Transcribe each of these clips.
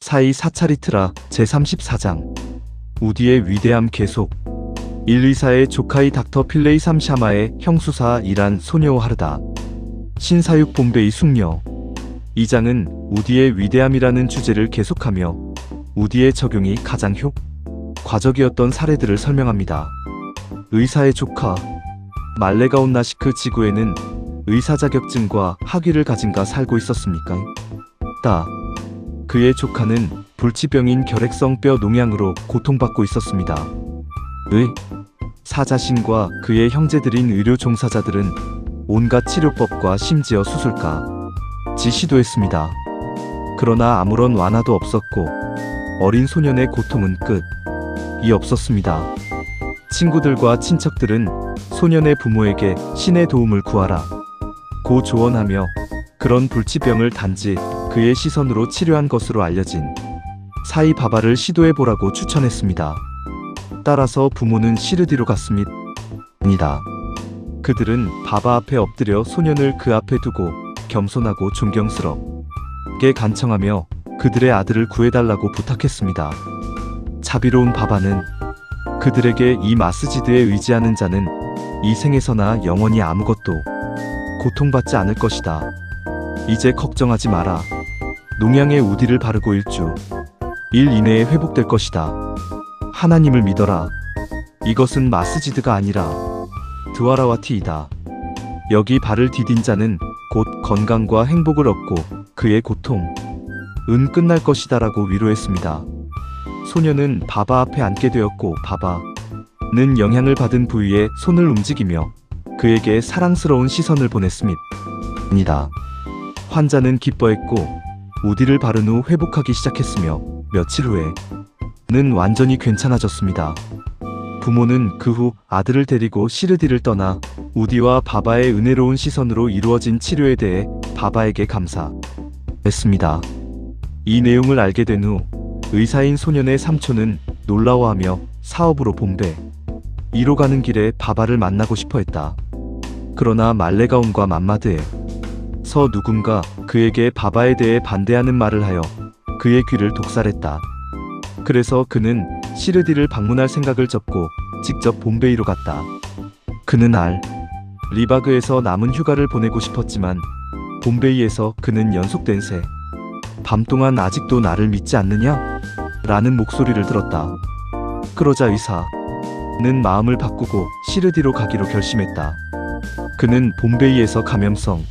사이 사차리트라 제34장 우디의 위대함 계속 1의사의 조카이 닥터 필레이 3샤마의 형수사 이란 소녀 하르다 신사육 봄베이 숙녀 2장은 우디의 위대함이라는 주제를 계속하며 우디의 적용이 가장 효과적이었던 사례들을 설명합니다. 의사의 조카 말레가온 나시크 지구에는 의사 자격증과 학위를 가진가 살고 있었습니까? 그의 조카는 불치병인 결핵성 뼈 농양으로 고통받고 있었습니다. 사 자신과 그의 형제들인 의료 종사자들은 온갖 치료법과 심지어 수술까지 시도했습니다. 그러나 아무런 완화도 없었고 어린 소년의 고통은 끝이 없었습니다. 친구들과 친척들은 소년의 부모에게 신의 도움을 구하라 고 조언하며 그런 불치병을 단지 그의 시선으로 치료한 것으로 알려진 사이 바바를 시도해보라고 추천했습니다. 따라서 부모는 시르디로 갔습니다. 그들은 바바 앞에 엎드려 소년을 그 앞에 두고 겸손하고 존경스럽게 간청하며 그들의 아들을 구해달라고 부탁했습니다. 자비로운 바바는 그들에게 이 마스지드에 의지하는 자는 이 생에서나 영원히 아무것도 고통받지 않을 것이다. 이제 걱정하지 마라. 농양의 우디를 바르고 1일 이내에 회복될 것이다. 하나님을 믿어라. 이것은 마스지드가 아니라 드와라와티이다. 여기 발을 디딘 자는 곧 건강과 행복을 얻고 그의 고통은 끝날 것이다 라고 위로했습니다. 소녀는 바바 앞에 앉게 되었고 바바는 영향을 받은 부위에 손을 움직이며 그에게 사랑스러운 시선을 보냈습니다. 환자는 기뻐했고 우디를 바른 후 회복하기 시작했으며 며칠 후에는 완전히 괜찮아졌습니다. 부모는 그 후 아들을 데리고 시르디를 떠나 우디와 바바의 은혜로운 시선으로 이루어진 치료에 대해 바바에게 감사했습니다. 이 내용을 알게 된 후 의사인 소년의 삼촌은 놀라워하며 사업으로 봄베이로 가는 길에 바바를 만나고 싶어 했다. 그러나 말레가온과 맘마드에서 누군가 그에게 바바에 대해 반대하는 말을 하여 그의 귀를 독살했다. 그래서 그는 시르디를 방문할 생각을 접고 직접 봄베이로 갔다. 그는 리바그에서 남은 휴가를 보내고 싶었지만 봄베이에서 그는 연속된 밤 동안 아직도 나를 믿지 않느냐? 라는 목소리를 들었다. 그러자 의사는 마음을 바꾸고 시르디로 가기로 결심했다. 그는 봄베이에서 감염성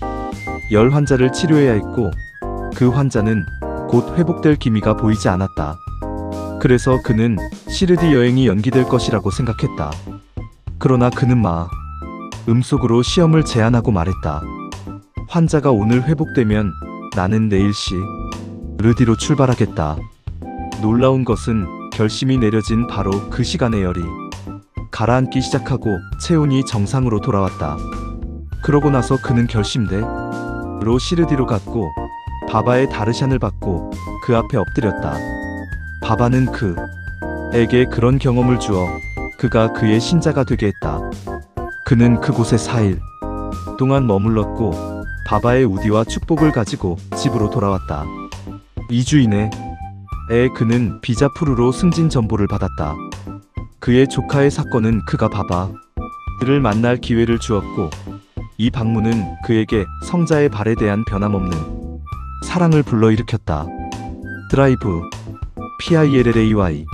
열 환자를 치료해야 했고 그 환자는 곧 회복될 기미가 보이지 않았다. 그래서 그는 시르디 여행이 연기될 것이라고 생각했다. 그러나 그는 마음속으로 시험을 제안하고 말했다. 환자가 오늘 회복되면 나는 내일 시르디로 출발하겠다. 놀라운 것은 결심이 내려진 바로 그 시간에 열이 가라앉기 시작하고 체온이 정상으로 돌아왔다. 그러고 나서 그는 결심대로 시르디로 갔고 바바의 다르샨을 받고 그 앞에 엎드렸다. 바바는 그에게 그런 경험을 주어 그가 그의 신자가 되게 했다. 그는 그곳에 4일 동안 머물렀고 바바의 우디와 축복을 가지고 집으로 돌아왔다. 2주 이내에 그는 비자푸르로 승진 전보를 받았다. 그의 조카의 사건은 그가 바바를 만날 기회를 주었고 이 방문은 그에게 성자의 발에 대한 변함없는 사랑을 불러일으켰다. 드라이브 PILLAY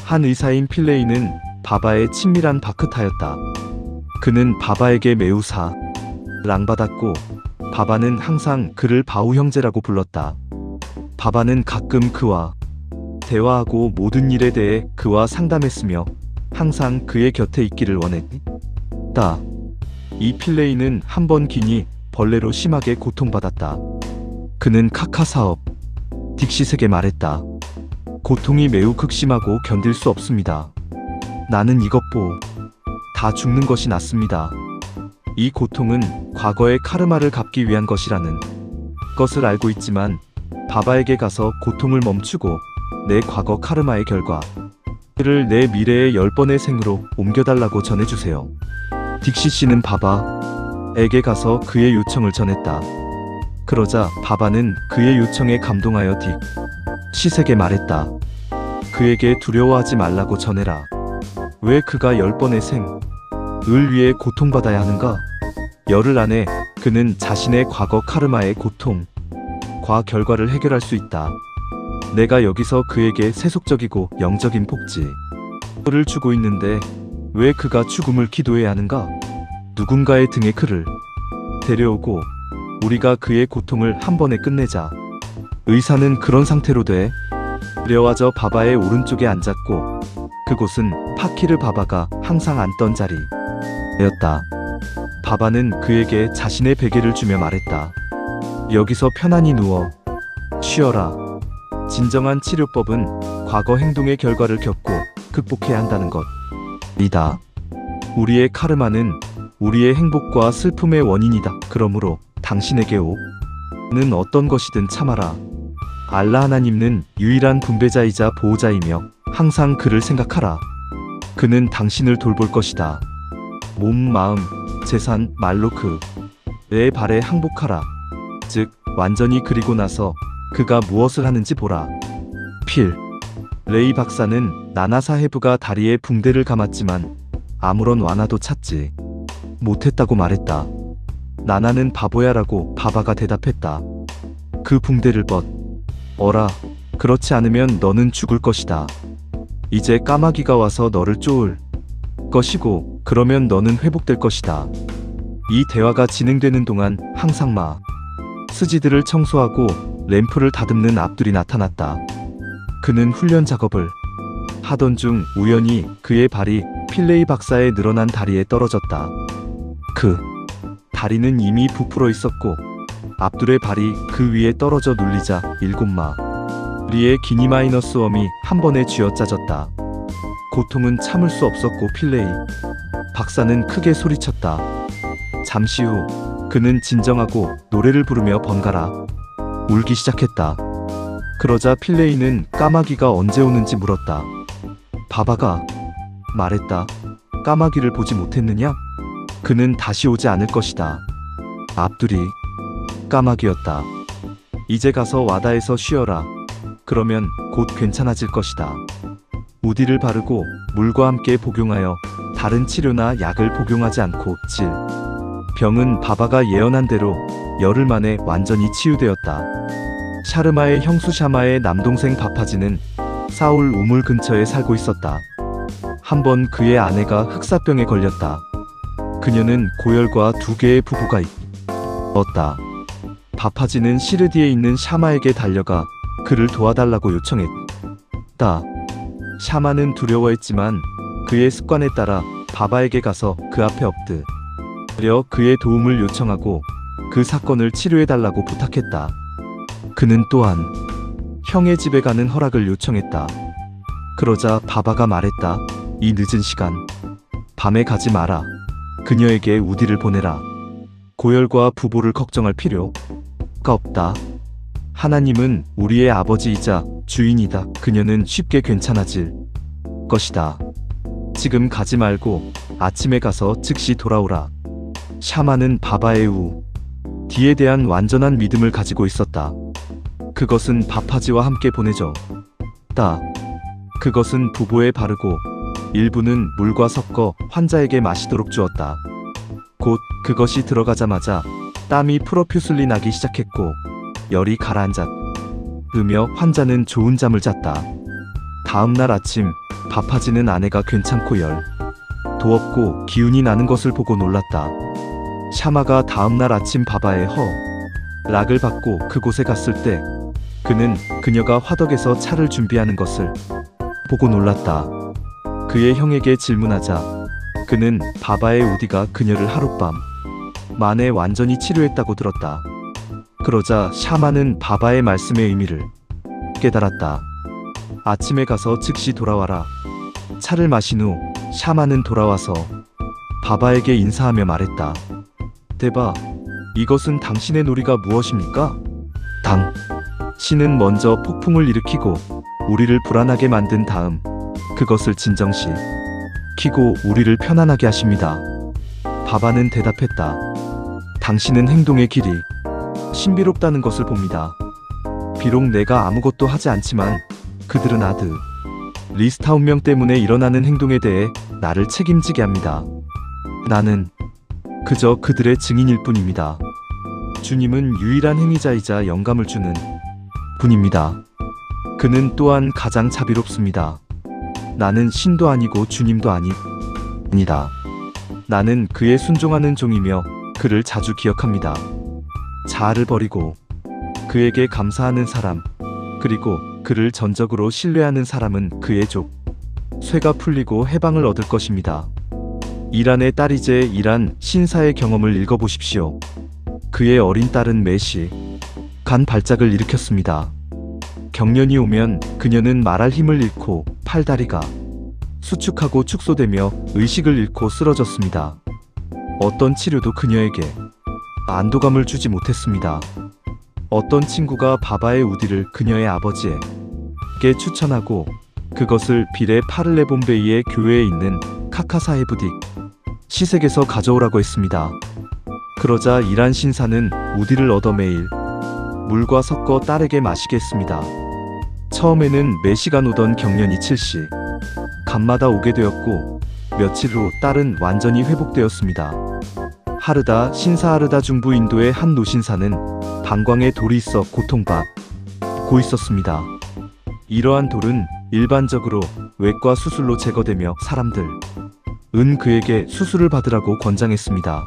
한 의사인 필레이는 바바의 친밀한 바크타였다. 그는 바바에게 매우 사랑받았고 바바는 항상 그를 바우 형제라고 불렀다. 바바는 가끔 그와 대화하고 모든 일에 대해 그와 상담했으며 항상 그의 곁에 있기를 원했다. 이 필레이는 한 번 기니 벌레로 심하게 고통받았다. 그는 카카 사업 딕시색에 말했다. 고통이 매우 극심하고 견딜 수 없습니다. 나는 이것보 다 죽는 것이 낫습니다. 이 고통은 과거의 카르마를 갚기 위한 것이라는 것을 알고 있지만 바바에게 가서 고통을 멈추고 내 과거 카르마의 결과를 내 미래의 10번의 생으로 옮겨달라고 전해주세요. 딕시 씨는 바바에게 가서 그의 요청을 전했다. 그러자 바바는 그의 요청에 감동하여 시색에 말했다. 그에게 두려워하지 말라고 전해라. 왜 그가 10번의 생을 위해 고통받아야 하는가? 열흘 안에 그는 자신의 과거 카르마의 고통과 결과를 해결할 수 있다. 내가 여기서 그에게 세속적이고 영적인 복지를 주고 있는데 왜 그가 죽음을 기도해야 하는가? 누군가의 등에 그를 데려오고 우리가 그의 고통을 한 번에 끝내자. 의사는 그런 상태로 데려와져 바바의 오른쪽에 앉았고 그곳은 파키르 바바가 항상 앉던 자리였다. 바바는 그에게 자신의 베개를 주며 말했다. 여기서 편안히 누워 쉬어라. 진정한 치료법은 과거 행동의 결과를 겪고 극복해야 한다는 것이다. 우리의 카르마는 우리의 행복과 슬픔의 원인이다. 그러므로 당신에게 오는 어떤 것이든 참아라. 알라 하나님은 유일한 분배자이자 보호자이며 항상 그를 생각하라. 그는 당신을 돌볼 것이다. 몸, 마음, 재산, 말로 그의 발에 항복하라. 즉 완전히 그리고 나서 그가 무엇을 하는지 보라. 필 레이 박사는 나나사헤브가 다리에 붕대를 감았지만 아무런 완화도 찾지 못했다고 말했다. 나나는 바보야라고 바바가 대답했다. 그 붕대를 벗어라. 그렇지 않으면 너는 죽을 것이다. 이제 까마귀가 와서 너를 쪼을 것이고 그러면 너는 회복될 것이다. 이 대화가 진행되는 동안 항상 스지들을 청소하고 램프를 다듬는 압둘이 나타났다. 그는 훈련 작업을 하던 중 우연히 그의 발이 필레이 박사의 늘어난 다리에 떨어졌다. 그 다리는 이미 부풀어 있었고 압둘의 발이 그 위에 떨어져 눌리자 7마리의 기니마이너스 웜이 한 번에 쥐어짜졌다. 고통은 참을 수 없었고 필레이 박사는 크게 소리쳤다. 잠시 후 그는 진정하고 노래를 부르며 번갈아 울기 시작했다. 그러자 필레이는 까마귀가 언제 오는지 물었다. 바바가 말했다. 까마귀를 보지 못했느냐? 그는 다시 오지 않을 것이다. 압둘이 까마귀였다. 이제 가서 와다에서 쉬어라. 그러면 곧 괜찮아질 것이다. 우디를 바르고 물과 함께 복용하여 다른 치료나 약을 복용하지 않고 병은 바바가 예언한 대로 열흘 만에 완전히 치유되었다. 샤르마의 형수 샤마의 남동생 바파지는 사울 우물 근처에 살고 있었다. 한번 그의 아내가 흑사병에 걸렸다. 그녀는 고열과 2개의 부부가 있었다. 바파지는 시르디에 있는 샤마에게 달려가 그를 도와달라고 요청했다. 샤마는 두려워했지만 그의 습관에 따라 바바에게 가서 그 앞에 엎드려 그의 도움을 요청하고 그 사건을 치료해달라고 부탁했다. 그는 또한 형의 집에 가는 허락을 요청했다. 그러자 바바가 말했다. 이 늦은 시간 밤에 가지 마라. 그녀에게 우디를 보내라. 고열과 부부를 걱정할 필요가 없다. 하나님은 우리의 아버지이자 주인이다. 그녀는 쉽게 괜찮아질 것이다. 지금 가지 말고 아침에 가서 즉시 돌아오라. 샤마는 바바의 뒤에 대한 완전한 믿음을 가지고 있었다. 그것은 바파지와 함께 보내줬다. 그것은 부부에 바르고 일부는 물과 섞어 환자에게 마시도록 주었다. 곧 그것이 들어가자마자 땀이 프로퓨슬리 나기 시작했고 열이 가라앉았으며 환자는 좋은 잠을 잤다. 다음 날 아침 바파지는 아내가 괜찮고 열도 없고 기운이 나는 것을 보고 놀랐다. 샤마가 다음 날 아침 바바의 허락을 받고 그곳에 갔을 때 그는 그녀가 화덕에서 차를 준비하는 것을 보고 놀랐다. 그의 형에게 질문하자 그는 바바의 우디가 그녀를 하룻밤 만에 완전히 치료했다고 들었다. 그러자 샤마는 바바의 말씀의 의미를 깨달았다. 아침에 가서 즉시 돌아와라. 차를 마신 후 샤마는 돌아와서 바바에게 인사하며 말했다. 대바, 이것은 당신의 놀이가 무엇입니까? 당신은 먼저 폭풍을 일으키고 우리를 불안하게 만든 다음 그것을 진정시키고 우리를 편안하게 하십니다. 바바는 대답했다. 당신은 행동의 길이 신비롭다는 것을 봅니다. 비록 내가 아무것도 하지 않지만 그들은 아드 리스타 운명 때문에 일어나는 행동에 대해 나를 책임지게 합니다. 나는 그저 그들의 증인일 뿐입니다. 주님은 유일한 행위자이자 영감을 주는 분입니다. 그는 또한 가장 자비롭습니다. 나는 신도 아니고 주님도 아니다. 나는 그의 순종하는 종이며 그를 자주 기억합니다. 자아를 버리고 그에게 감사하는 사람, 그리고 그를 전적으로 신뢰하는 사람은 그의 쇠가 풀리고 해방을 얻을 것입니다. 이란의 딸이제 이란 신사의 경험을 읽어보십시오. 그의 어린 딸은 매시 간 발작을 일으켰습니다. 경련이 오면 그녀는 말할 힘을 잃고 팔다리가 수축하고 축소되며 의식을 잃고 쓰러졌습니다. 어떤 치료도 그녀에게 안도감을 주지 못했습니다. 어떤 친구가 바바의 우디를 그녀의 아버지에게 추천하고 그것을 빌의 파를레 bombay의 교회에 있는 카카사헤브딕 시색에서 가져오라고 했습니다. 그러자 이란 신사는 우디를 얻어 매일 물과 섞어 딸에게 마시게 했습니다. 처음에는 매시간 오던 경련이 7시 간마다 오게 되었고 며칠 후 딸은 완전히 회복되었습니다. 하르다 신사 하르다 중부 인도의 한 노신사는 방광에 돌이 있어 고통받고 있었습니다. 이러한 돌은 일반적으로 외과 수술로 제거되며 사람들은 그에게 수술을 받으라고 권장했습니다.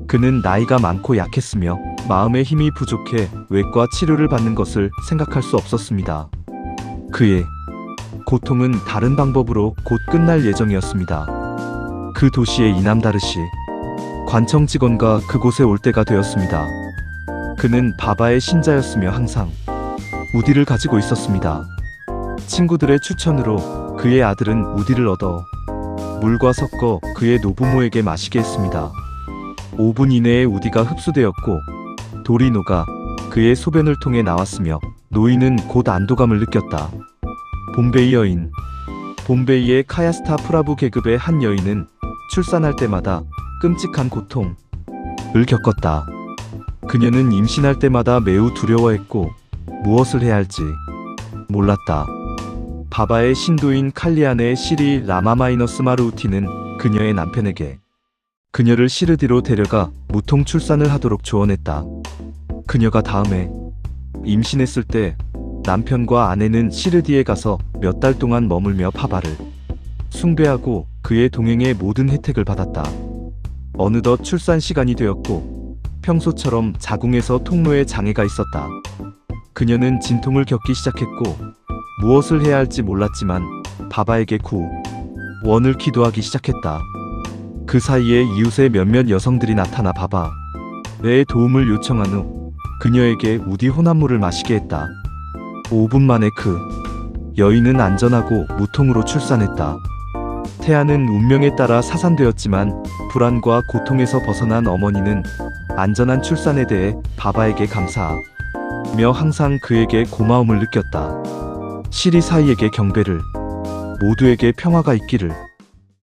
그는 나이가 많고 약했으며 마음의 힘이 부족해 외과 치료를 받는 것을 생각할 수 없었습니다. 그의 고통은 다른 방법으로 곧 끝날 예정이었습니다. 그 도시의 이남다르시 관청 직원과 그곳에 올 때가 되었습니다. 그는 바바의 신자였으며 항상 우디를 가지고 있었습니다. 친구들의 추천으로 그의 아들은 우디를 얻어 물과 섞어 그의 노부모에게 마시게 했습니다. 5분 이내에 우디가 흡수되었고 돌이 녹아 그의 소변을 통해 나왔으며 노인은 곧 안도감을 느꼈다. bombay의 여인 bombay의 카야스타 프라부 계급의 한 여인은 출산할 때마다 끔찍한 고통을 겪었다. 그녀는 임신할 때마다 매우 두려워했고 무엇을 해야 할지 몰랐다. 바바의 신도인 칼리안의 시리 라마마이너스 마루우티는 그녀의 남편에게 그녀를 시르디로 데려가 무통 출산을 하도록 조언했다. 그녀가 다음에 임신했을 때 남편과 아내는 시르디에 가서 몇 달 동안 머물며 바바를 숭배하고 그의 동행의 모든 혜택을 받았다. 어느덧 출산 시간이 되었고 평소처럼 자궁에서 통로에 장애가 있었다. 그녀는 진통을 겪기 시작했고 무엇을 해야 할지 몰랐지만 바바에게 구원을 기도하기 시작했다. 그 사이에 이웃의 몇몇 여성들이 나타나 바바의 도움을 요청한 후 그녀에게 우디 혼합물을 마시게 했다. 5분 만에 그 여인은 안전하고 무통으로 출산했다. 태아는 운명에 따라 사산되었지만 불안과 고통에서 벗어난 어머니는 안전한 출산에 대해 바바에게 감사하며 항상 그에게 고마움을 느꼈다. 시리 사이에게 경배를, 모두에게 평화가 있기를.